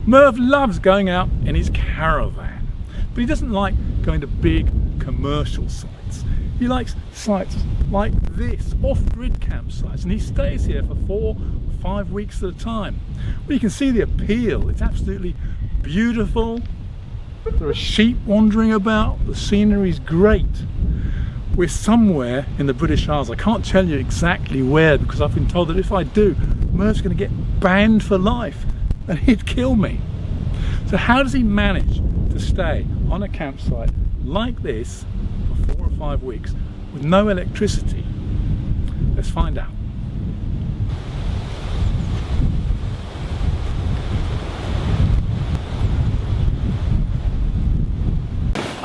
Merv loves going out in his caravan, but he doesn't like going to big commercial sites. He likes sites like this, off-grid campsites, and he stays here for 4 or 5 weeks at a time. Well, you can see the appeal. It's absolutely beautiful. There are sheep wandering about. The scenery's great. We're somewhere in the British Isles. I can't tell you exactly where, because I've been told that if I do, Merv's going to get banned for life and he'd kill me. So how does he manage to stay on a campsite like this for 4 or 5 weeks with no electricity? Let's find out.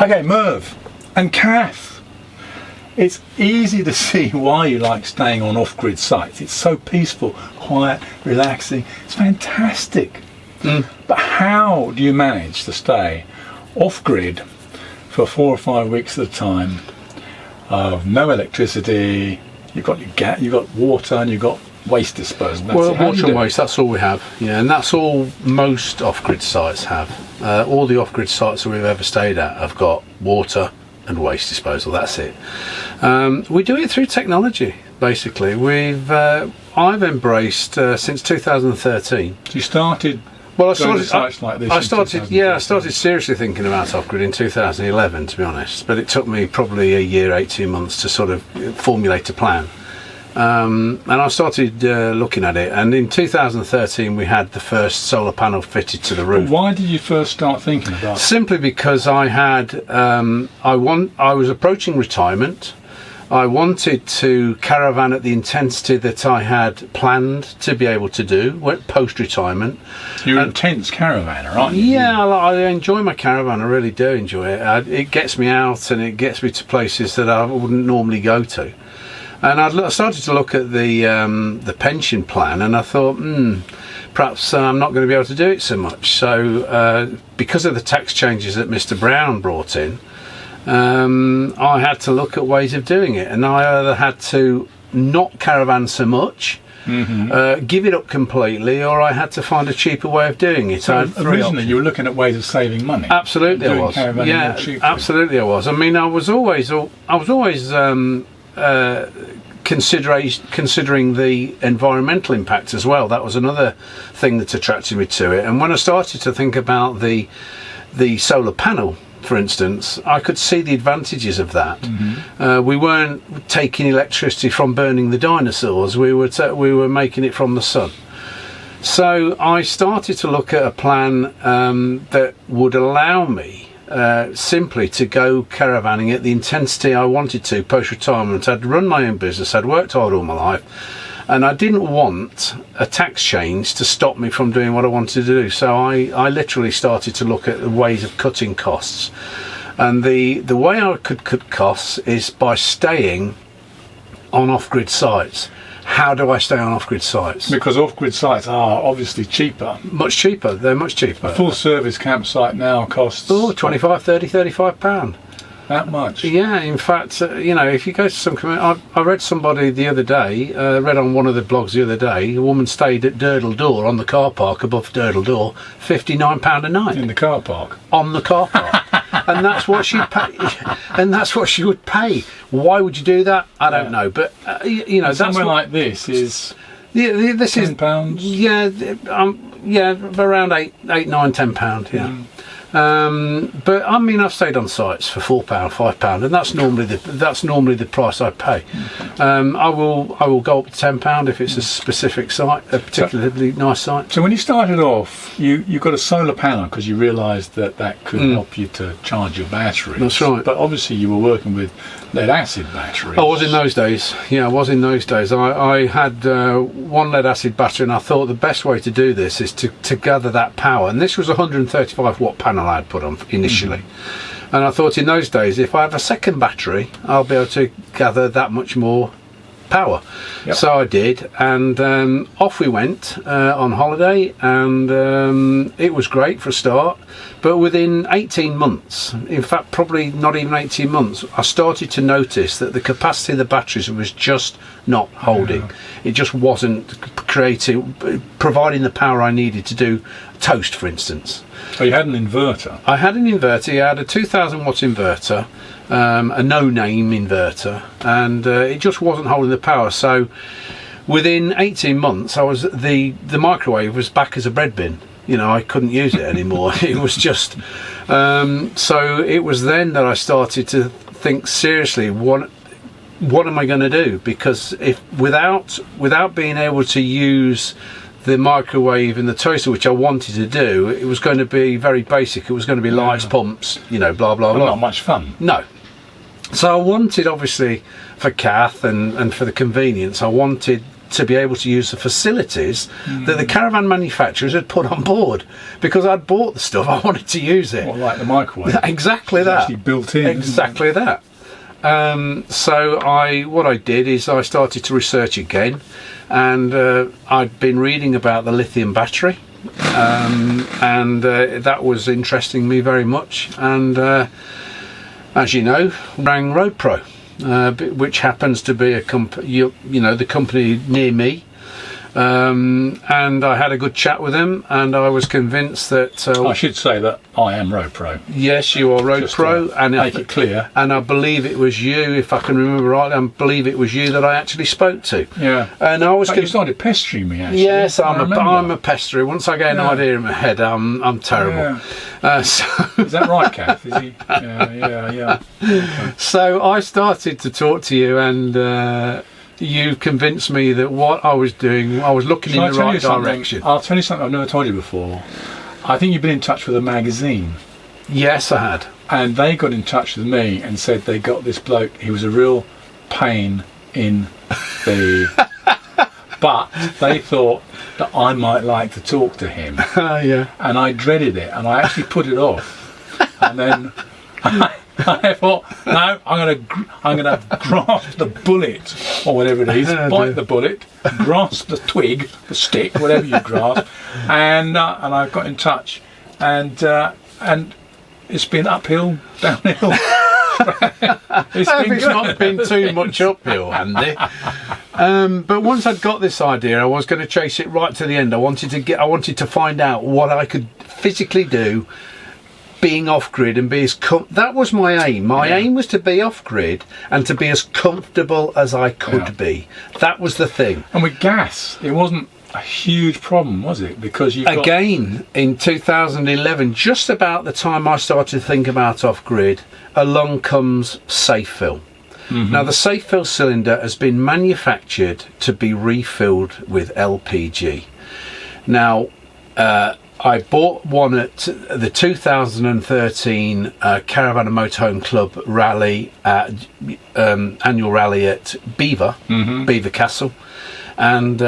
Okay, Merve and Kath, it's easy to see why you like staying on off-grid sites. It's so peaceful, quiet, relaxing. It's fantastic. But how do you manage to stay off-grid for 4 or 5 weeks at a time, no electricity? You've got your gas, you've got water, and you've got waste disposal. Well, water and waste, that's all we have. Yeah, and that's all most off-grid sites have. All the off-grid sites that we've ever stayed at have got water and waste disposal. That's it. We do it through technology, basically. I've embraced since 2013. So you started. Well, I started seriously thinking about off-grid in 2011, to be honest. But it took me probably a year, 18 months to sort of formulate a plan. And I started looking at it, and in 2013 we had the first solar panel fitted to the roof. Why did you first start thinking about it? Simply because I had I was approaching retirement. I wanted to caravan at the intensity that I had planned to be able to do post-retirement. You're an intense caravaner, aren't you? Yeah, I enjoy my caravan. I really do enjoy it. It gets me out and it gets me to places that I wouldn't normally go to. And I started to look at the pension plan, and I thought, perhaps I'm not going to be able to do it so much. So because of the tax changes that Mr. Brown brought in, I had to look at ways of doing it, and I either had to not caravan so much, give it up completely, or I had to find a cheaper way of doing it. So originally you were looking at ways of saving money. Absolutely, I was. Yeah, absolutely, I was. I mean, I was always considering the environmental impact as well. That was another thing that attracted me to it. And when I started to think about the solar panel, for instance, I could see the advantages of that. We weren't taking electricity from burning the dinosaurs. We were making it from the sun. So I started to look at a plan that would allow me simply to go caravanning at the intensity I wanted to post-retirement. I'd run my own business, I'd worked hard all my life, and I didn't want a tax change to stop me from doing what I wanted to do. So I literally started to look at the ways of cutting costs. And the way I could cut costs is by staying on off-grid sites. How do I stay on off-grid sites? Because off-grid sites are obviously cheaper. Much cheaper. They're much cheaper. A full-service campsite now costs... Oh, 25, 30, 35 £35. That much? Yeah, in fact, if you go to some... I read somebody the other day, read on one of the blogs the other day, a woman stayed at Durdle Door on the car park above Durdle Door, £59 a night. In the car park? On the car park. And that's what she'd pay. And that's what she would pay. Why would you do that? I don't know. But, that's... Somewhere like this is... Yeah, this is... £10? Yeah, around £8, £9, £10, yeah. But I mean, I've stayed on sites for £4, £5, and that's normally the price I pay. I will go up to £10 if it's a specific site, a particularly nice site. So when you started off, you got a solar panel because you realised that could help you to charge your batteries. That's right. But obviously you were working with lead acid batteries. I was in those days. Yeah, I was in those days. I had one lead acid battery, and I thought the best way to do this is to gather that power. And this was a 135 watt panel I had put on initially. And I thought in those days, if I have a second battery, I'll be able to gather that much more power. Yep. So I did, and off we went on holiday, and it was great for a start. But within 18 months, in fact probably not even 18 months, I started to notice that the capacity of the batteries was just not holding. Yeah. It just wasn't providing the power I needed to do toast, for instance. So you had an inverter? I had an inverter. I had a 2,000 watt inverter, a no-name inverter, and it just wasn't holding the power. So within 18 months, the microwave was back as a bread bin. You know, I couldn't use it anymore. It was just so it was then that I started to think seriously, what am I going to do? Because if without being able to use the microwave and the toaster, which I wanted to do, it was going to be very basic. It was going to be lights, pumps, you know, blah blah blah. Not much fun. No. So I wanted, obviously, for Kath and for the convenience, I wanted to be able to use the facilities that the caravan manufacturers had put on board, because I'd bought the stuff, I wanted to use it. Well, like the microwave. Exactly It's that. actually built in. Exactly that. So what I did is I started to research again, and I'd been reading about the lithium battery, and that was interesting me very much. And as you know, rang RoadPro, which happens to be a company, you know, the company near me. And I had a good chat with him, and I was convinced that I should say that I am RoadPro. yes, you are RoadPro, and make it clear. And I believe it was you, if I can remember right, I believe it was you that I actually spoke to. Yeah. And I was You started pestering me, actually. yes, I I'm remember. a pesterer. Once I get an idea in my head, I'm terrible. So Is that right, Kath? Is he? Yeah. so I started to talk to you, and you convinced me that what I was doing, I was looking in the right direction. I'll tell you something I've never told you before. I think you've been in touch with a magazine, Yes, I had. and they got in touch with me and said they got this bloke. He was a real pain in the but they thought that I might like to talk to him, Yeah. and I dreaded it, and I actually put it off, and then I thought, no, I'm gonna grasp the bullet, or whatever it is, bite the bullet, grasp the twig, the stick, whatever you grasp, and I got in touch, and it's been uphill, downhill. It's not been too much uphill, Andy. But once I'd got this idea, I was going to chase it right to the end. I wanted to find out what I could physically do, being off grid, and be as that was my aim. My aim was to be off grid and to be as comfortable as I could be. That was the thing. And with gas, it wasn't a huge problem, was it? Because you Again, in 2011, just about the time I started to think about off grid, along comes safe fill. Now, the safe fill cylinder has been manufactured to be refilled with LPG. Now, I bought one at the 2013 Caravan and Motorhome Club rally, annual rally at Beaver Castle, and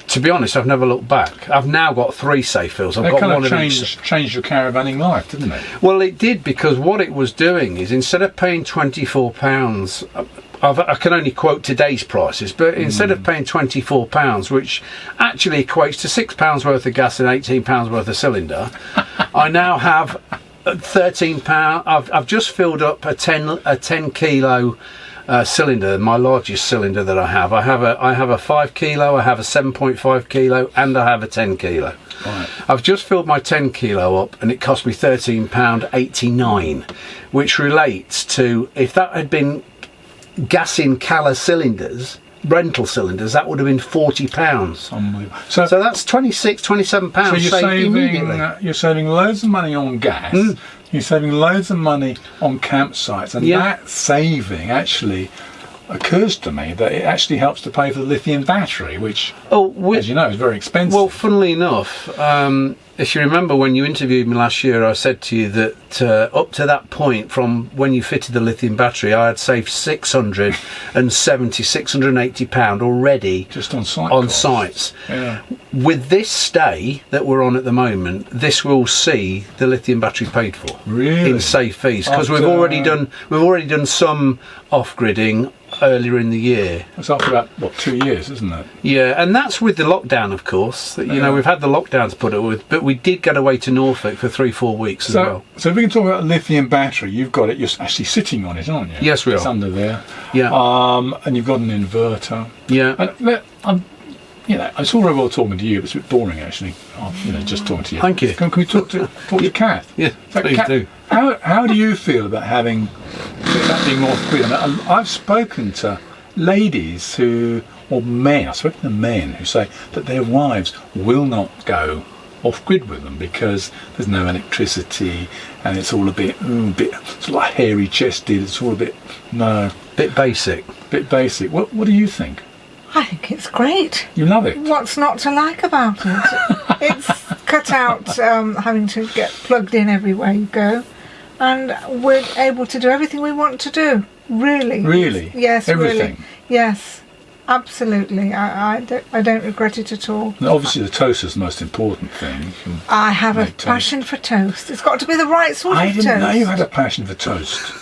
to be honest, I've never looked back. I've now got 3 safe fills. I've got one of each. Changed your caravanning life, didn't it? Well, it did, because what it was doing is, instead of paying £24, I can only quote today's prices, but instead of paying £24, which actually equates to £6 worth of gas and £18 worth of cylinder, I now have £13. I've just filled up a 10 kilo cylinder, my largest cylinder that I have. I have a 5 kilo, I have a 7.5 kilo, and I have a 10 kilo. Right. I've just filled my 10 kilo up, and it cost me £13.89, which relates to, if that had been gas in Cala cylinders, rental cylinders, that would have been £40. Unbelievable. So that's £26, £27 So you're saved immediately. you're saving loads of money on gas. You're saving loads of money on campsites, and that saving actually occurs to me that it actually helps to pay for the lithium battery, which, as you know, is very expensive. Well, funnily enough, if you remember when you interviewed me last year, I said to you that up to that point, from when you fitted the lithium battery, I had saved £680 already just on site sites. Yeah. With this stay that we're on at the moment, this will see the lithium battery paid for Really? in safe fees, because we've already done some off gridding earlier in the year. It's after about, what, 2 years, isn't it? Yeah, and that's with the lockdown, of course. You know, we've had the lockdown to put it with, but we did get away to Norfolk for 3-4 weeks as well. So if we can talk about a lithium battery, you've got it, you're actually sitting on it, aren't you? Yes, we are. It's under there. Yeah. And you've got an inverter. Yeah. And you know, it's all very well talking to you, but it's a bit boring actually. Just talking to you. Thank you. Can we talk to Kath? Yeah, So, please do. How do you feel about having that being off grid? I mean, I've spoken to ladies or men. I've spoken to men who say that their wives will not go off grid with them because there's no electricity and it's all a bit sort of like hairy chested. It's all a bit Bit basic. What do you think? I think it's great. You love it. What's not to like about it? It's cut out having to get plugged in everywhere you go, and we're able to do everything we want to do. Really? Really? Yes. Everything? Really. Yes. Absolutely. I don't regret it at all. Now, obviously, the toast is the most important thing. I have a make toast. passion for toast. It's got to be the right sort I of didn't toast. know you had a passion for toast.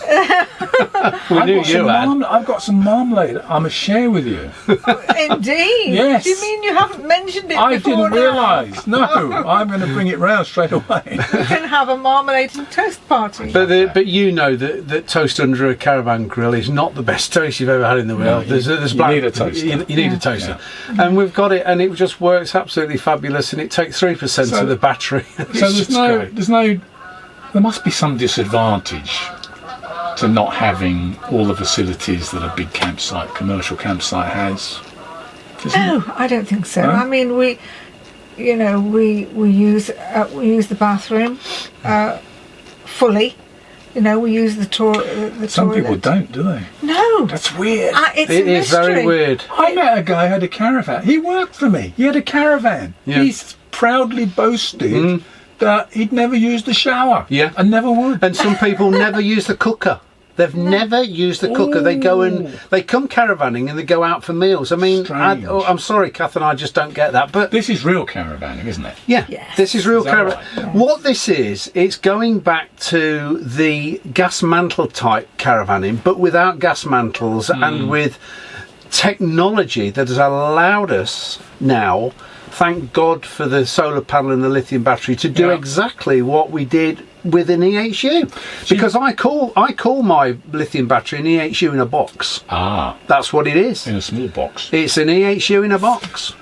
We knew you had. I've got some marmalade I must share with you. Indeed. Yes. Do you mean you haven't mentioned it I before didn't now? realise. No, I'm going to bring it round straight away. We can have a marmalade and toast party. But you know that toast under a caravan grill is not the best toast you've ever had in the world. No, There's you need a toaster. You need a toaster. And we've got it, and it just works absolutely fabulous, and it takes 3% of the battery. So there must be some disadvantage to not having all the facilities that a big commercial campsite has. No, I don't think so. No? I mean, we use the bathroom fully. You know, we use the toilet. Some people don't, do they? No, That's weird. it's It a is very mystery. weird. I met a guy who had a caravan. He worked for me. He had a caravan. Yeah. He proudly boasted that he'd never used the shower. Yeah. And never would. And some people never use the cooker. They've never used the cooker. They go and they come caravanning and they go out for meals. I mean, Strange. I'm sorry, Kath and I just don't get that. But This is real caravanning, isn't it? yeah, Yes. this is real that caravan. right? What this is, it's going back to the gas mantle type caravanning, but without gas mantles and with technology that has allowed us now, thank God for the solar panel and the lithium battery, to do exactly what we did with an EHU. Because I call my lithium battery an EHU in a box. Ah, That's what it is. in a small box. It's an EHU in a box.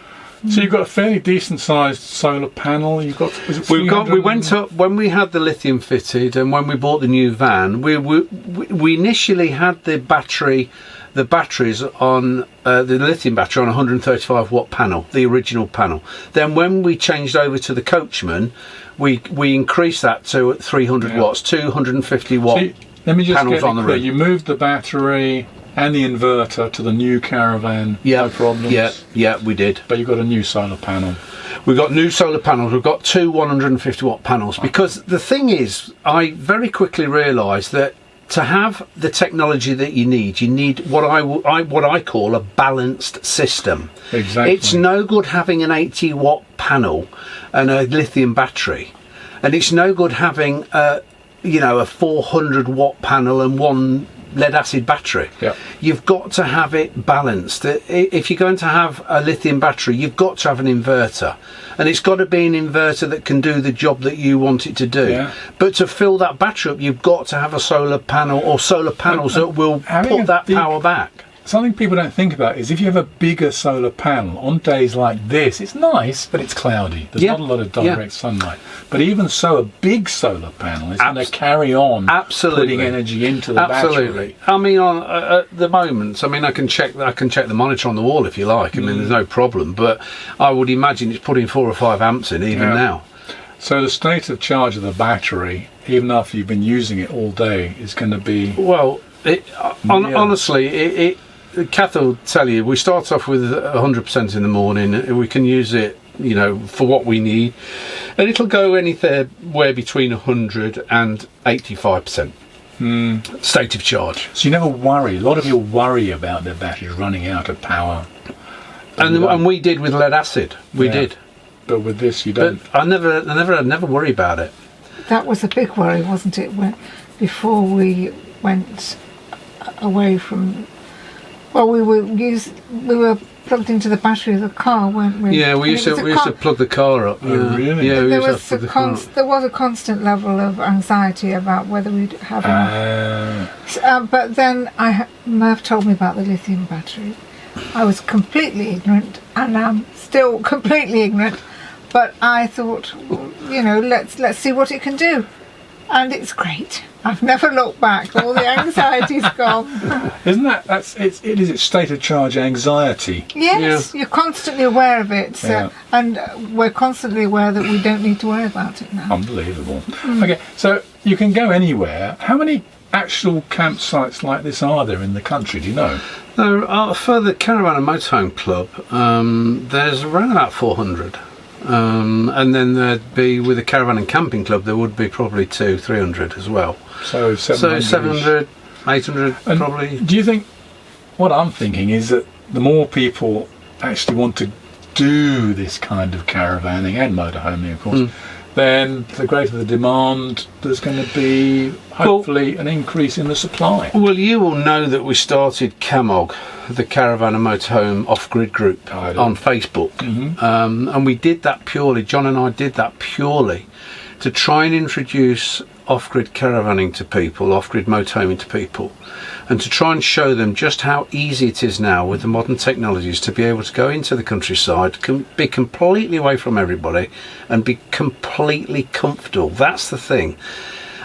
So you've got a fairly decent sized solar panel. You've got. We went up when we had the lithium fitted, and when we bought the new van. We initially had the batteries on the lithium battery on a 135 watt panel, the original panel. Then when we changed over to the Coachman, we increased that to 300 watts, 250 watt. So let me just panels get on the it clear. roof. You moved the battery and the inverter to the new caravan. No problems. Yeah, we did. But you've got a new solar panel. We've got new solar panels. We've got two 150 watt panels. Because the thing is, I very quickly realised that to have the technology that you need what I call a balanced system. Exactly. It's no good having an 80 watt panel and a lithium battery, and it's no good having a 400 watt panel and one lead acid battery. Yeah. You've got to have it balanced. If you're going to have a lithium battery, you've got to have an inverter, and it's got to be an inverter that can do the job that you want it to do. Yeah. But to fill that battery up, you've got to have a solar panel or solar panels that will put that power back. Something people don't think about is if you have a bigger solar panel on days like this, it's nice, but it's cloudy. There's not a lot of direct sunlight. But even so, a big solar panel is going to carry on putting energy into the battery. I mean, at the moment, I can check the monitor on the wall if you like. I mean, there's no problem. But I would imagine it's putting 4 or 5 amps in even now. So the state of charge of the battery, even after you've been using it all day, is going to be... Well, honestly, Kath will tell you, we start off with 100% in the morning. We can use it, for what we need, and it'll go anywhere between 100 and 85% state of charge. So you never worry. A lot of people worry about their batteries running out of power. And we did with lead acid. We did. But with this, you don't. But I never worry about it. That was a big worry, wasn't it? Before we went away from Well, we were plugged into the battery of the car, weren't we? Yeah, we used to plug the car up. Oh, Yeah. really? Yeah, we There used to was plug the car up. there was a constant level of anxiety about whether we'd have enough. But then Merv told me about the lithium battery. I was completely ignorant, and I'm still completely ignorant. But I thought, let's see what it can do, and it's great. I've never looked back. All the anxiety's gone. Isn't it is state of charge anxiety? Yes, you're constantly aware of it, and we're constantly aware that we don't need to worry about it now. Unbelievable. Okay, so you can go anywhere. How many actual campsites like this are there in the country? Do you know? No, for the Caravan and Motorhome Club, there's around about 400. And then there'd be, with the Caravan and Camping Club, there would be probably 200-300 as well. So 700, 800 and probably. Do you think, what I'm thinking is that the more people actually want to do this kind of caravanning and motorhoming, of course, then the greater the demand, there's going to be hopefully an increase in the supply. Well, you will know that we started CAMOG, the Caravan and Motorhome Off-Grid Group, on Facebook. And we did that purely, John and I did that purely to try and introduce off-grid caravanning to people, off-grid motorhoming to people, and to try and show them just how easy it is now with the modern technologies to be able to go into the countryside, be completely away from everybody and be completely comfortable. That's the thing.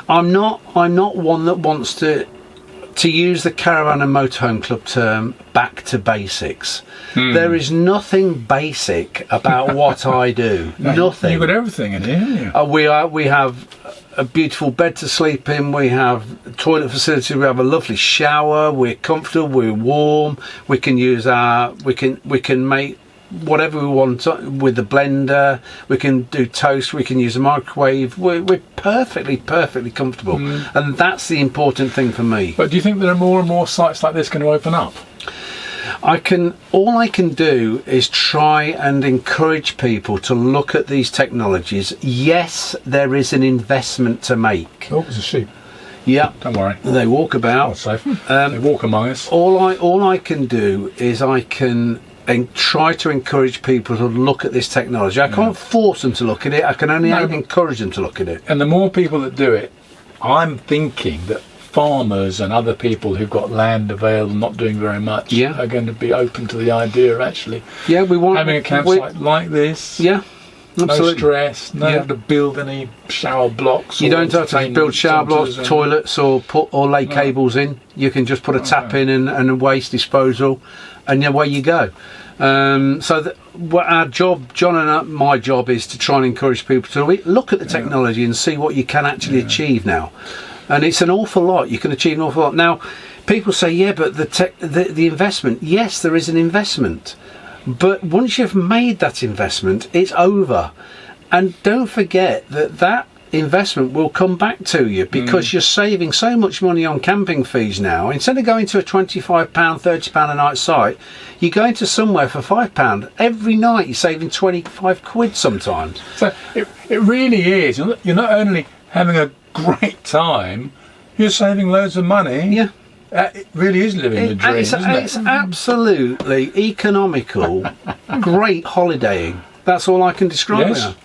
I'm not one that wants to use the Caravan and Motorhome Club term back to basics. There is nothing basic about what I do. Nothing. You've got everything in here, haven't you? We have a beautiful bed to sleep in, we have a toilet facility, we have a lovely shower, we're comfortable, we're warm, we can use we can make whatever we want with the blender, we can do toast, we can use a microwave, we're perfectly comfortable, and that's the important thing for me. But do you think there are more and more sites like this going to open up? All I can do is try and encourage people to look at these technologies. Yes, there is an investment to make. Oh, there's a sheep. Yeah, don't worry. They walk about. Oh, safe. They walk among us. All I can do is I can try to encourage people to look at this technology. I can't force them to look at it. I can only encourage them to look at it. And the more people that do it, I'm thinking that farmers and other people who've got land available, not doing very much, are going to be open to the idea of actually having a campsite like this. Yeah, absolutely. No stress, no have to build any shower blocks. You don't have to build shower blocks, toilets, or lay cables in. You can just put a tap in and a waste disposal, and away you go. Our job, John and my job, is to try and encourage people to look at the technology and see what you can actually achieve now. And it's an awful lot. You can achieve an awful lot. Now, people say, yeah, but the investment. Yes, there is an investment. But once you've made that investment, it's over. And don't forget that investment will come back to you, because you're saving so much money on camping fees now. Instead of going to a £25, £30 a night site, you're going to somewhere for £5. Every night you're saving 25 quid sometimes. So it really is. You're not only having a great time, you're saving loads of money. Yeah. It really is living the dream, isn't it? It's absolutely economical, great holidaying. That's all I can describe it.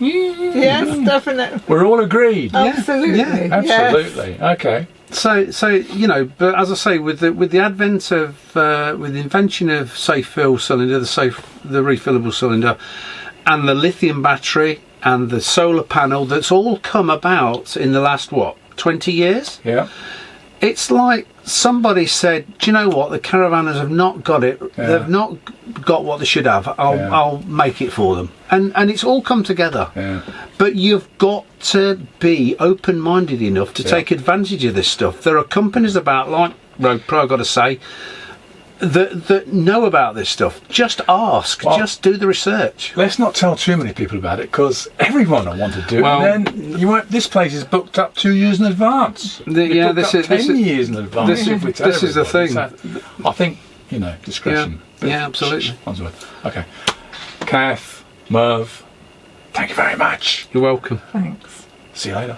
Yes, definitely. We're all agreed. Absolutely. Yeah. Absolutely. Yes. Okay. So but as I say, with the advent of with the invention of safe fill cylinder, the refillable cylinder, and the lithium battery and the solar panel, that's all come about in the last 20 years. Yeah. It's like somebody said, do you know what, the caravanners have not got it. They've not got what they should have. I'll make it for them. And it's all come together. Yeah. But you've got to be open-minded enough to take advantage of this stuff. There are companies about, like RoadPro, I've got to say, that know about this stuff. Just ask. Just do the research. Let's not tell too many people about it, because everyone will want to do it. And then this place is booked up 2 years in advance. This is 10 years in advance. This is the thing. So I think discretion. Yeah, absolutely. Okay, Kath, Merv, thank you very much. You're welcome. Thanks. See you later.